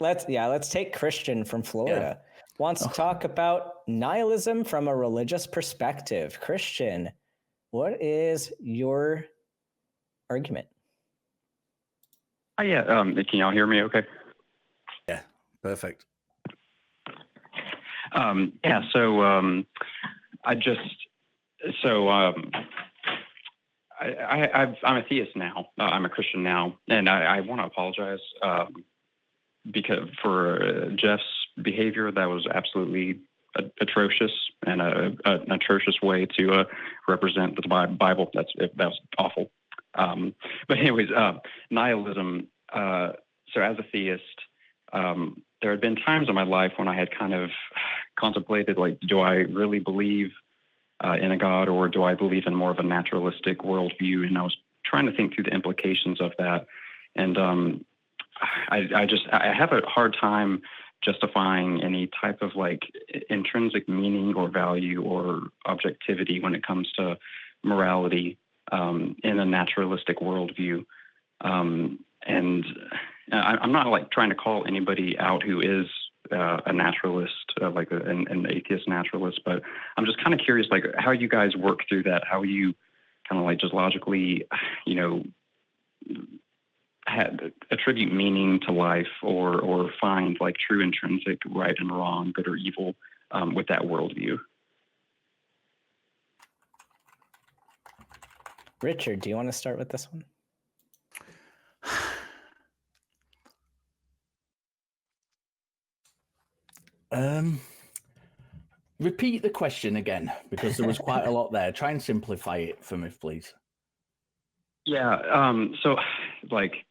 let's take Christian from Florida. Wants to talk about nihilism from a religious perspective. Christian, what is your argument? Yeah. Can y'all hear me okay? Yeah, perfect. Yeah, so I'm a theist now. I'm a Christian now, and I want to apologize because for Jeff's behavior. That was absolutely atrocious and an atrocious way to represent the Bible. That was awful. But anyways, nihilism. So as a theist, there had been times in my life when I had kind of contemplated, like, do I really believe in a God, or do I believe in more of a naturalistic worldview? And I was trying to think through the implications of that. And I have a hard time justifying any type of like intrinsic meaning or value or objectivity when it comes to morality in a naturalistic worldview. And I'm not like trying to call anybody out who is a naturalist, like an atheist naturalist, but I'm just kind of curious, like, how you guys work through that, how you kind of like just logically, attribute meaning to life, or find like true intrinsic right and wrong, good or evil, with that worldview. Richard, do you want to start with this one? Repeat the question again, because there was quite a lot there. Try and simplify it for me, please. Yeah. So, like,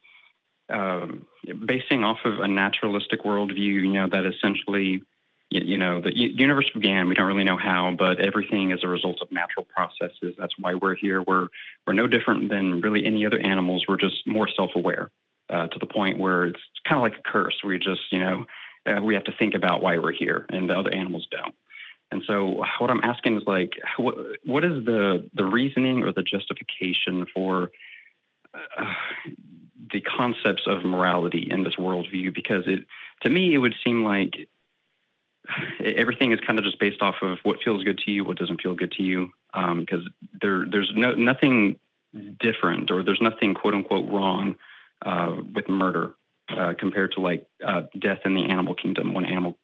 basing off of a naturalistic worldview, that essentially, the universe began. We don't really know how, but everything is a result of natural processes. That's why we're here. We're no different than really any other animals. We're just more self-aware to the point where it's kind of like a curse. We just, we have to think about why we're here, and the other animals don't. And so what I'm asking is, like, what is the reasoning or the justification for the concepts of morality in this worldview? Because to me, it would seem like everything is kind of just based off of what feels good to you, what doesn't feel good to you. Because there's nothing different, or there's nothing quote unquote wrong with murder compared to like death in the animal kingdom, a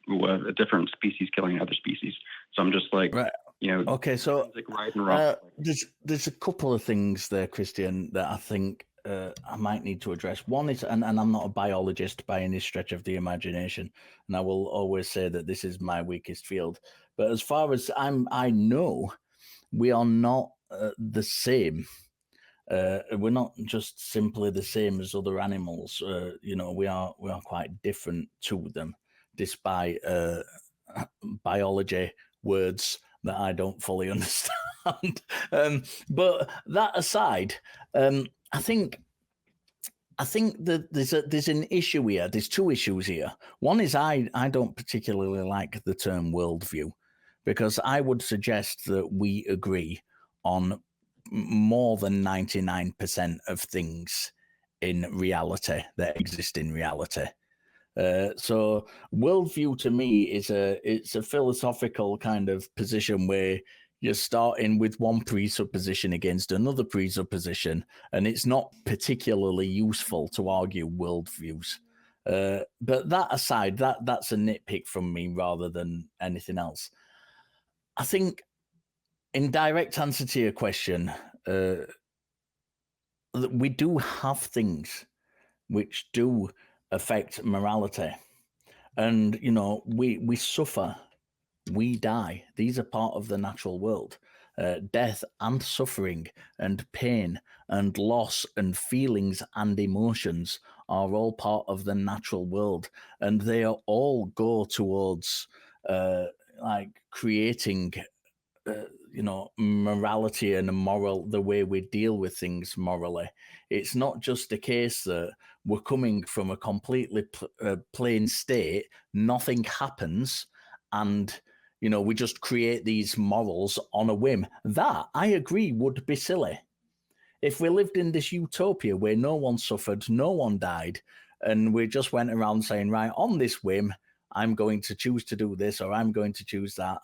different species killing another species. So I'm just like, right. Okay, so like right and wrong. There's a couple of things there, Christian, that I think I might need to address. One is, and I'm not a biologist by any stretch of the imagination, and I will always say that this is my weakest field. But as far as I know, we are not the same. We're not just simply the same as other animals. We are quite different to them, despite biology words that I don't fully understand. But that aside, I think that there's an issue here. There's two issues here. One is I don't particularly like the term worldview, because I would suggest that we agree on more than 99% of things in reality that exist in reality. So worldview to me is it's a philosophical kind of position where you're starting with one presupposition against another presupposition, and it's not particularly useful to argue worldviews. But that aside, that's a nitpick from me rather than anything else. I think, in direct answer to your question, we do have things which do affect morality. And, we suffer, we die. These are part of the natural world. Death and suffering and pain and loss and feelings and emotions are all part of the natural world. And they all go towards creating morality and the way we deal with things morally. It's not just a case that we're coming from a completely plain state, nothing happens, and we just create these morals on a whim. That, I agree, would be silly. If we lived in this utopia where no one suffered, no one died, and we just went around saying, right, on this whim, I'm going to choose to do this, or I'm going to choose that.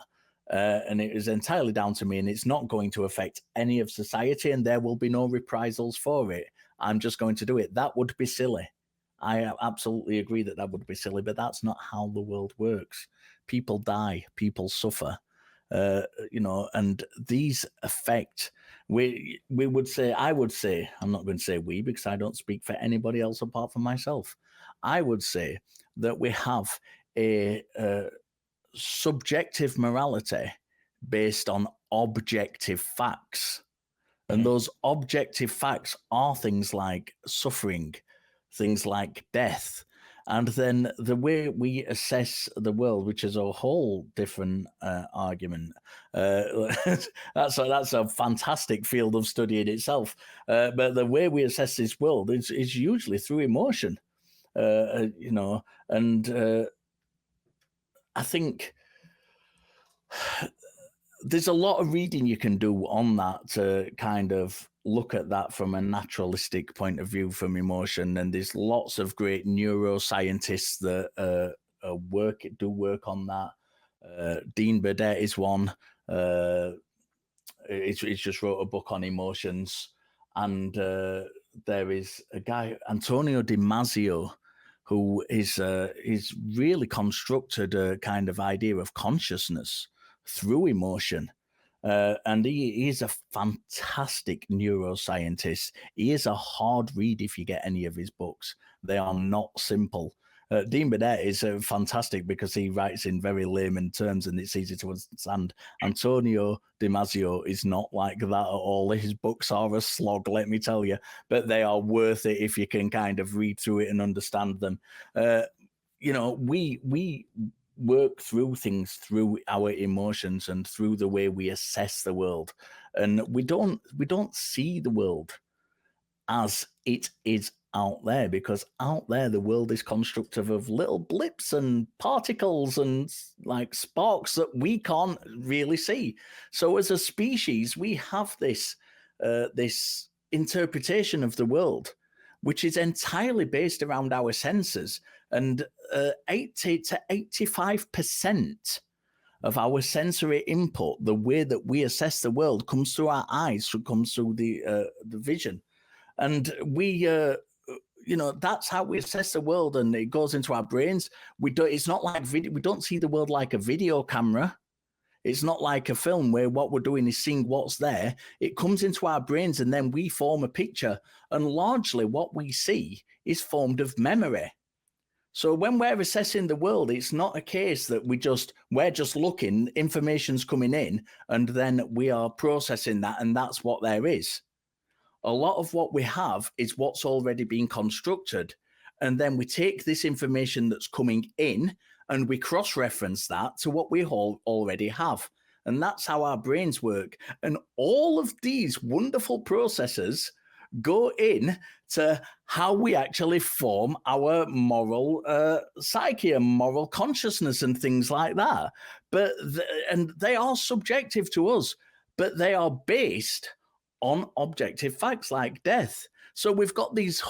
And it is entirely down to me, and it's not going to affect any of society, and there will be no reprisals for it. I'm just going to do it. That would be silly. I absolutely agree that would be silly, but that's not how the world works. People die, people suffer, and these affect. We would say, I would say, I'm not going to say we because I don't speak for anybody else apart from myself. I would say that we have a subjective morality based on objective facts. And those objective facts are things like suffering, things like death. And then the way we assess the world, which is a whole different argument, that's a fantastic field of study in itself. But the way we assess this world is usually through emotion, and I think there's a lot of reading you can do on that to kind of look at that from a naturalistic point of view from emotion. And there's lots of great neuroscientists that do work on that. Dean Burdett is one. He's just wrote a book on emotions. And there is a guy, Antonio Damasio, who is really constructed a kind of idea of consciousness through emotion. And he is a fantastic neuroscientist. He is a hard read if you get any of his books. They are not simple. Dean Burnett is fantastic because he writes in very layman terms and it's easy to understand. Antonio Damasio is not like that at all. His books are a slog, let me tell you, but they are worth it if you can kind of read through it and understand them. We work through things through our emotions and through the way we assess the world, and we don't see the world as it is out there, because out there the world is constructive of little blips and particles and like sparks that we can't really see. So as a species we have this interpretation of the world which is entirely based around our senses, and 80 to 85% of our sensory input, the way that we assess the world, comes through our eyes, so comes through the vision. And we that's how we assess the world, and it goes into our brains. It's not like video. We don't see the world like a video camera. It's not like a film where what we're doing is seeing what's there. It comes into our brains and then we form a picture. And largely what we see is formed of memory. So when we're assessing the world, it's not a case that we're just looking, information's coming in, and then we are processing that, and that's what there is. A lot of what we have is what's already been constructed. And then we take this information that's coming in and we cross-reference that to what we already have. And that's how our brains work. And all of these wonderful processes go in to how we actually form our moral psyche and moral consciousness and things like that. And they are subjective to us, but they are based on objective facts like death. So we've got these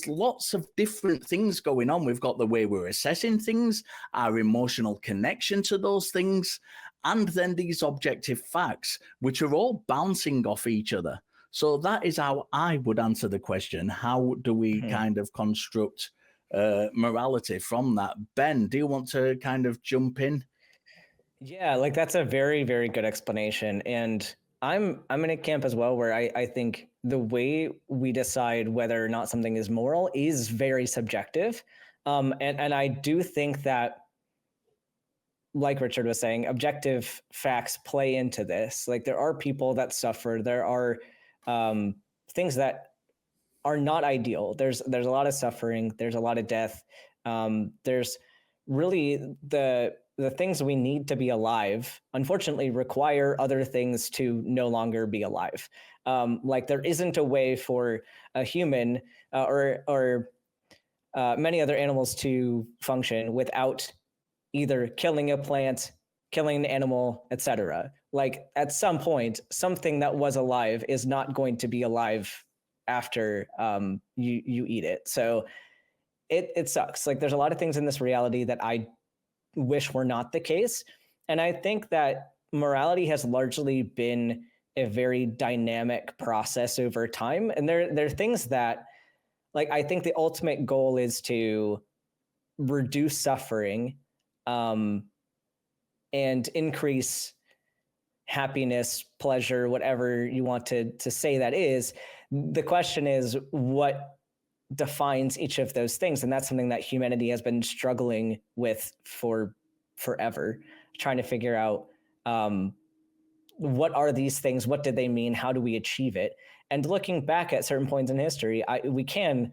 lots of different things going on. We've got the way we're assessing things, our emotional connection to those things, and then these objective facts, which are all bouncing off each other. So that is how I would answer the question. How do we kind of construct morality from that? Ben, do you want to kind of jump in? Yeah, like that's a very, very good explanation. And I'm in a camp as well where I think the way we decide whether or not something is moral is very subjective. And I do think that, like Richard was saying, objective facts play into this. Like there are people that suffer. There are things that are not ideal. There's a lot of suffering. There's a lot of death. There's really the things we need to be alive, unfortunately, require other things to no longer be alive. Like there isn't a way for a human or many other animals to function without either killing a plant, killing an animal, etc. Like at some point, something that was alive is not going to be alive after you eat it. So it sucks. Like, there's a lot of things in this reality that I wish were not the case. And I think that morality has largely been a very dynamic process over time. And there are things that, like, I think the ultimate goal is to reduce suffering, and increase happiness, pleasure, whatever you want to say that is. The question is, what defines each of those things? And that's something that humanity has been struggling with for forever, trying to figure out, what are these things? What did they mean? How do we achieve it? And looking back at certain points in history, we can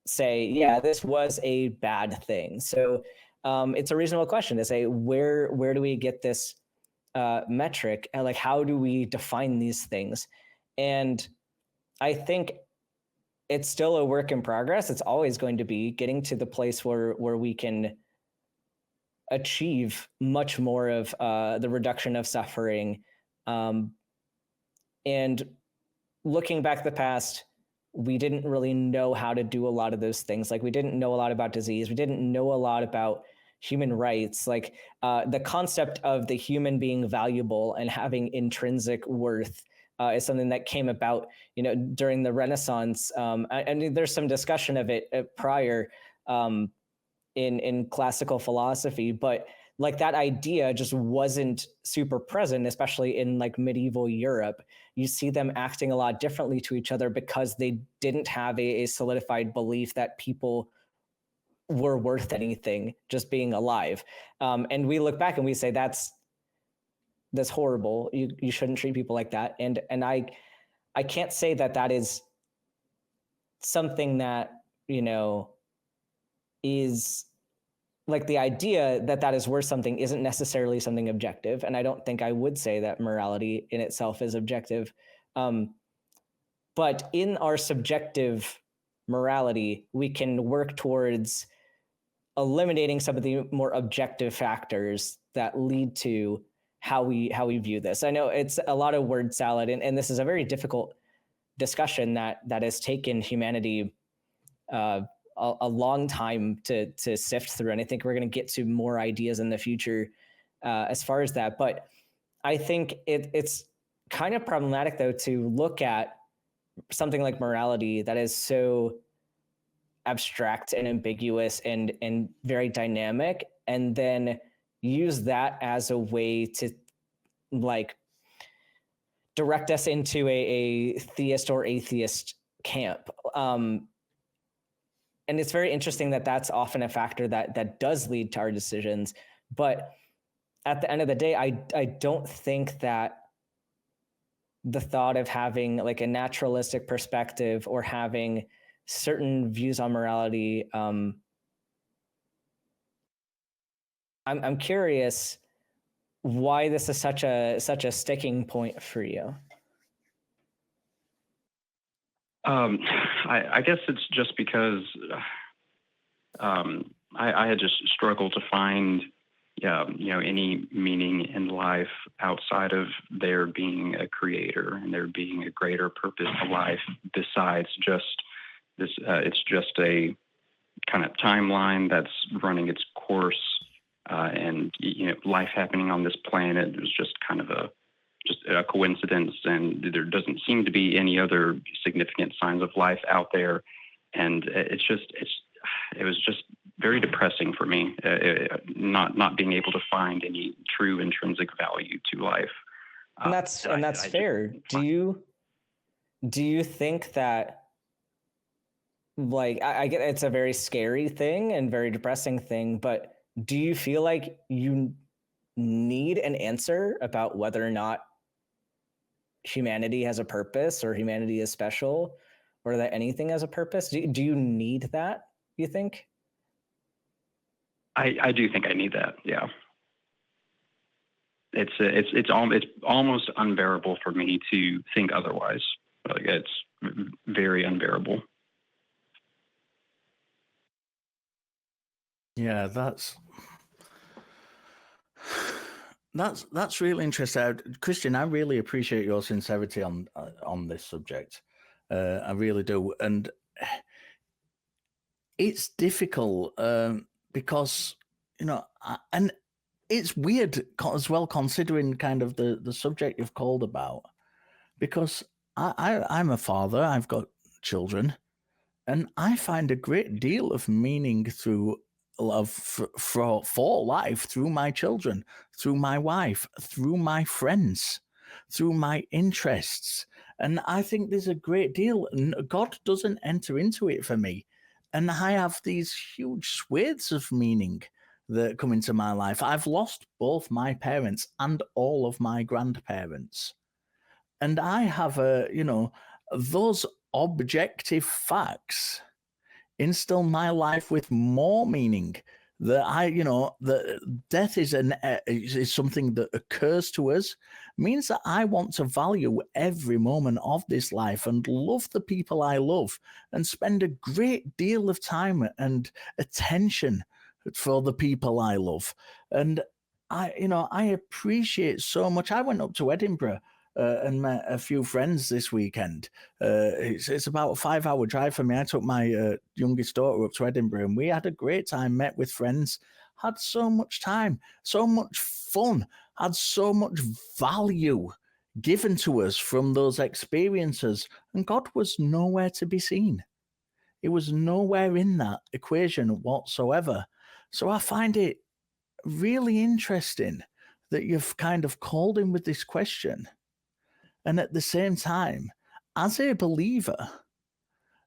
say, yeah, this was a bad thing. So it's a reasonable question to say, where do we get this metric? And like, how do we define these things? And I think it's still a work in progress. It's always going to be getting to the place where we can achieve much more of the reduction of suffering. And looking back at the past, we didn't really know how to do a lot of those things. Like, we didn't know a lot about disease. We didn't know a lot about human rights. Like, the concept of the human being valuable and having intrinsic worth is something that came about, during the Renaissance. And there's some discussion of it prior in classical philosophy, but like, that idea just wasn't super present, especially in like medieval Europe. You see them acting a lot differently to each other because they didn't have a solidified belief that people were worth anything just being alive. And we look back and we say, that's horrible. You shouldn't treat people like that. And I can't say that is something that, is like, the idea that is worth something isn't necessarily something objective. And I don't think I would say that morality in itself is objective. But in our subjective morality, we can work towards eliminating some of the more objective factors that lead to how we view this. I know it's a lot of word salad, and this is a very difficult discussion that has taken humanity a long time to sift through. And I think we're going to get to more ideas in the future as far as that. But I think it's kind of problematic, though, to look at something like morality that is so abstract and ambiguous and very dynamic, and then use that as a way to like direct us into a theist or atheist camp. And it's very interesting that that's often a factor that does lead to our decisions. But at the end of the day, I don't think that the thought of having like a naturalistic perspective or having certain views on morality, I'm curious why this is such a sticking point for you. I guess it's just because I had just struggled to find any meaning in life outside of there being a creator and there being a greater purpose to life besides just this. It's just a kind of timeline that's running its course, and life happening on this planet was just kind of a coincidence, and there doesn't seem to be any other significant signs of life out there. And it was just very depressing for me, not being able to find any true intrinsic value to life. And that's fair. Do you think that, like, I get it's a very scary thing and very depressing thing, but do you feel like you need an answer about whether or not humanity has a purpose or humanity is special or that anything has a purpose? Do you need that, you think? I do think I need that. Yeah. It's almost unbearable for me to think otherwise. Like, it's very unbearable. Yeah, that's really interesting. Christian, I really appreciate your sincerity on this subject. I really do. And it's difficult because, and it's weird as well, considering kind of the subject you've called about, because I'm a father, I've got children, and I find a great deal of meaning through love for life through my children, through my wife, through my friends, through my interests. And I think there's a great deal. God doesn't enter into it for me. And I have these huge swathes of meaning that come into my life. I've lost both my parents and all of my grandparents. And I have those objective facts instill my life with more meaning. That death is something that occurs to us, means that I want to value every moment of this life and love the people I love and spend a great deal of time and attention for the people I love. And I appreciate so much. I went up to Edinburgh and met a few friends this weekend. It's about a 5-hour drive for me. I took my youngest daughter up to Edinburgh, and we had a great time, met with friends, had so much time, so much fun, had so much value given to us from those experiences, and God was nowhere to be seen. It was nowhere in that equation whatsoever. So I find it really interesting that you've kind of called in with this question. And at the same time, as a believer,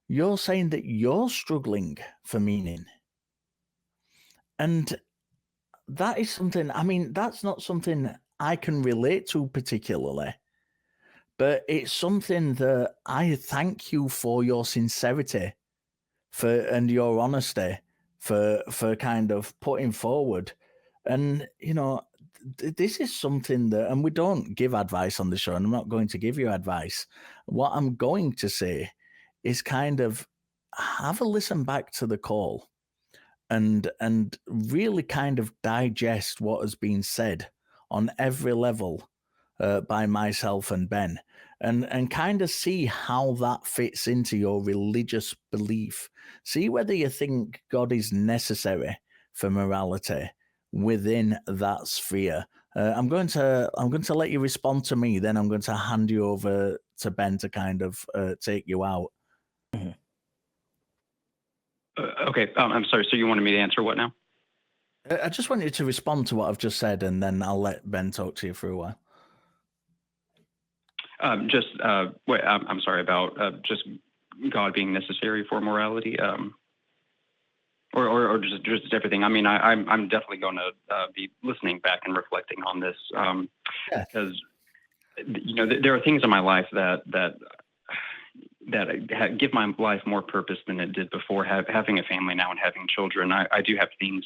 you're saying that you're struggling for meaning. And that is something, that's not something I can relate to particularly, but it's something that I thank you for your sincerity and your honesty for kind of putting forward. And, this is something that, and we don't give advice on the show, and I'm not going to give you advice. What I'm going to say is kind of have a listen back to the call and really kind of digest what has been said on every level by myself and Ben, and kind of see how that fits into your religious belief. See whether you think God is necessary for morality within that sphere. I'm going to let you respond to me. Then I'm going to hand you over to Ben to kind of take you out. Mm-hmm. Okay. I'm sorry. So you wanted me to answer what now? I just want you to respond to what I've just said, and then I'll let Ben talk to you for a while. Wait, I'm sorry about just God being necessary for morality, or just everything. I mean, I'm definitely going to be listening back and reflecting on this because there are things in my life that give my life more purpose than it did before. Having a family now and having children, I do have things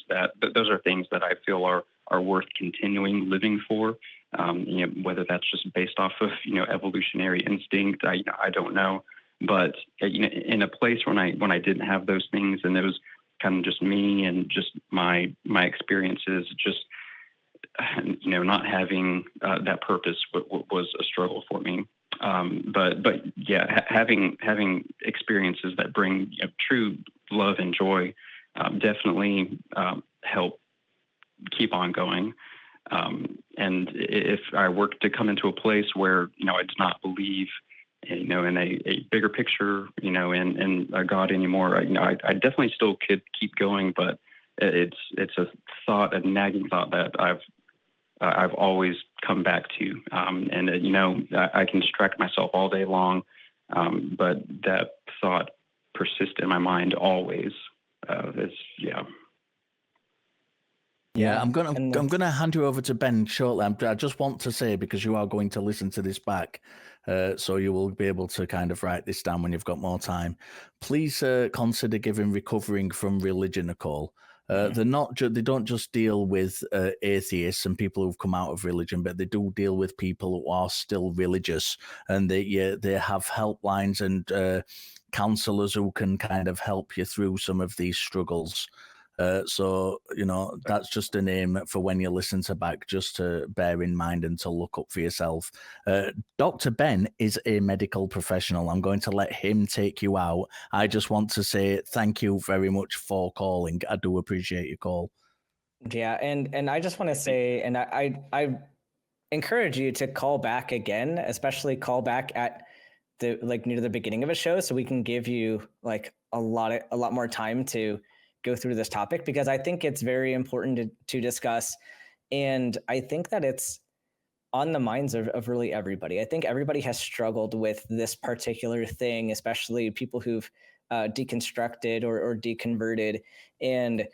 those are things that I feel are worth continuing living for. Whether that's just based off of evolutionary instinct, I don't know. But in a place when I didn't have those things, and it was kind of just me and just my experiences, just not having that purpose was a struggle for me. But yeah, having experiences that bring true love and joy definitely help keep on going. And if I were to come into a place where I did not believe in a bigger picture, in a God anymore, I definitely still could keep going, but it's a nagging thought that I've always come back to, and I can distract myself all day long, but that thought persists in my mind always. Yeah, I'm gonna hand you over to Ben shortly. I just want to say, because you are going to listen to this back, so you will be able to kind of write this down when you've got more time. Please consider giving Recovering from Religion a call. They don't just deal with atheists and people who've come out of religion, but they do deal with people who are still religious, and they have helplines and counselors who can kind of help you through some of these struggles. So, that's just a name for when you listen to back, just to bear in mind and to look up for yourself. Dr. Ben is a medical professional. I'm going to let him take you out. I just want to say thank you very much for calling. I do appreciate your call. Yeah, and I just want to say, and I encourage you to call back again, especially call back at the near the beginning of a show, so we can give you a lot more time to go through this topic, because I think it's very important to discuss, and I think that it's on the minds of really everybody. I think everybody has struggled with this particular thing, especially people who've deconstructed or deconverted, and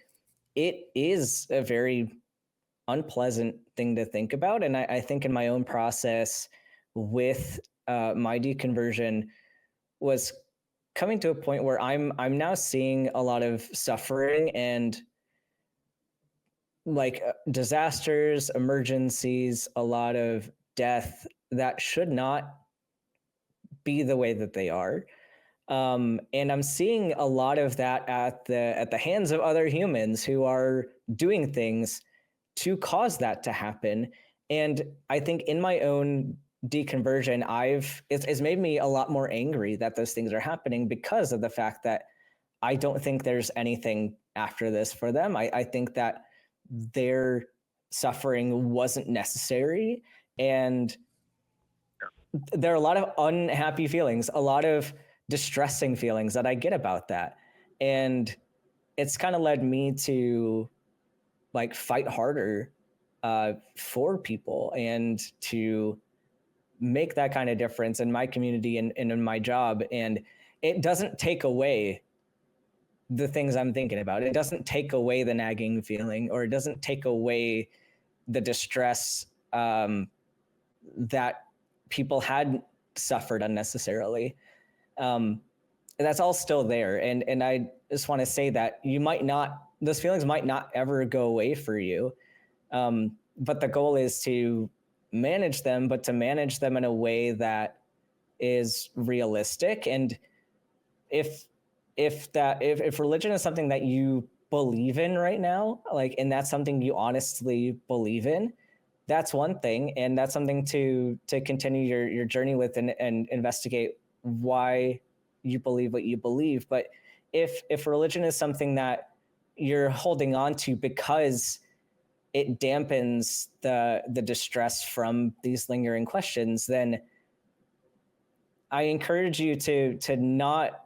it is a very unpleasant thing to think about. And I think in my own process with my deconversion was coming to a point where I'm now seeing a lot of suffering and disasters, emergencies, a lot of death that should not be the way that they are. And I'm seeing a lot of that at the hands of other humans who are doing things to cause that to happen. And I think in my own deconversion, it's made me a lot more angry that those things are happening, because of the fact that I don't think there's anything after this for them. I think that their suffering wasn't necessary, and there are a lot of unhappy feelings, a lot of distressing feelings that I get about that. And it's kind of led me to fight harder for people and to make that kind of difference in my community and in my job. And it doesn't take away the things I'm thinking about. It doesn't take away the nagging feeling, or it doesn't take away the distress that people had suffered unnecessarily. That's all still there. And I just want to say that those feelings might not ever go away for you. But the goal is to manage them, but to manage them in a way that is realistic. And if religion is something that you believe in right now, and that's something you honestly believe in, that's one thing. And that's something to continue your journey with and investigate why you believe what you believe. But if religion is something that you're holding on to because it dampens the distress from these lingering questions, then I encourage you to not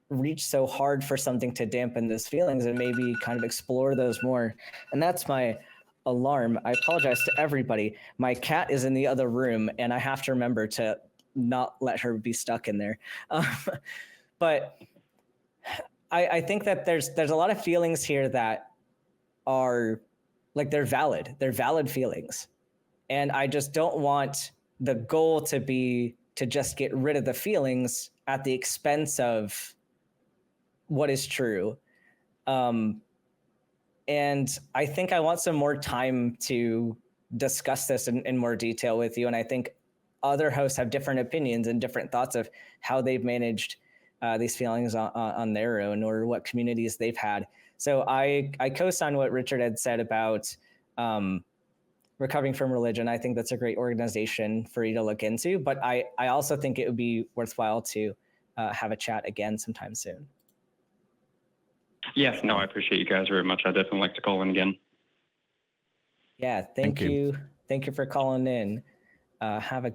reach so hard for something to dampen those feelings, and maybe kind of explore those more. And that's my alarm. I apologize to everybody. My cat is in the other room, and I have to remember to not let her be stuck in there. But I think that there's a lot of feelings here that are they're valid. They're valid feelings. And I just don't want the goal to be to just get rid of the feelings at the expense of what is true. And I think I want some more time to discuss this in more detail with you. And I think other hosts have different opinions and different thoughts of how they've managed these feelings on their own, or what communities they've had. So I co-sign what Richard had said about Recovering from Religion. I think that's a great organization for you to look into, but I also think it would be worthwhile to have a chat again sometime soon. Yes, no, I appreciate you guys very much. I definitely like to call in again. Yeah, thank you. Thank you for calling in. Have a